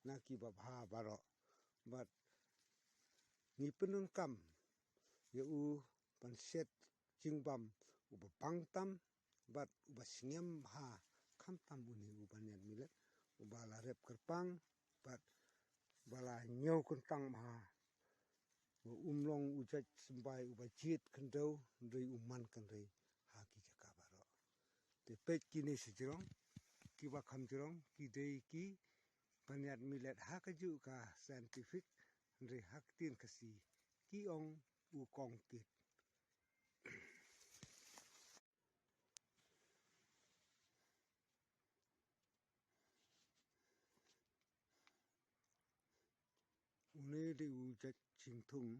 naki babha baro but ni penun kam ya u panset jingbam uba pangtam but uba singem ha kamtam uni ubanyat milet ubala rep kerpang but bala nyau kentang ma umlong ujat sembai uba jit kendau ndui uman kendai haki jaka baro te pet kini sejirong ki bakam jirong ki dei ki banyat milet hakaju ka scientific ndri haktin kasi ki ong u kongkit une de ujat jingtung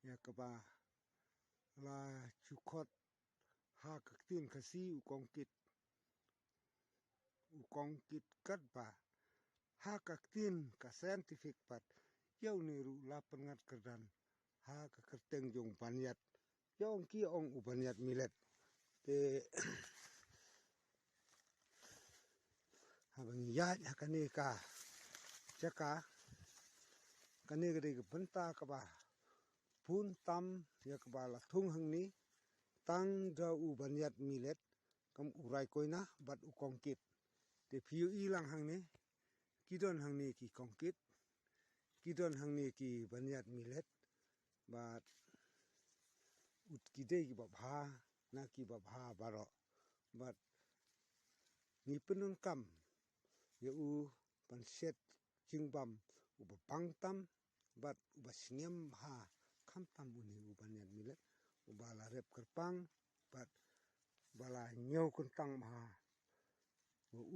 ya kaba la chukot haktin kasi u kongkit kat ba hakaktin ka scientific pat yau niru la pengat kerdan ha ka kerteng jong banyat yong ki ong u banyat milet te habang yat hakane ka jaka kane gede ke benta ka ba pun tam ya ka ba la thung hang ni tang da u banyat milet kam urai koina bat u kongkit te phiu ilang hang ni kidon hang ni ki kongkit kidon hang ni ki banyat milet bat ut kidei ki babha na ki babha baro bat ni penun kam ya u panset jingbam uba pangtam bat uba singem ha kamtam uni ubanyat milet ubala rep kerpang bat bala nyau kentang ma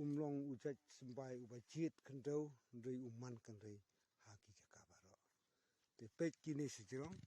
umlong ujat sembai uba jit kendau ndui uman kendai haki jaka baro te pet kini sejirong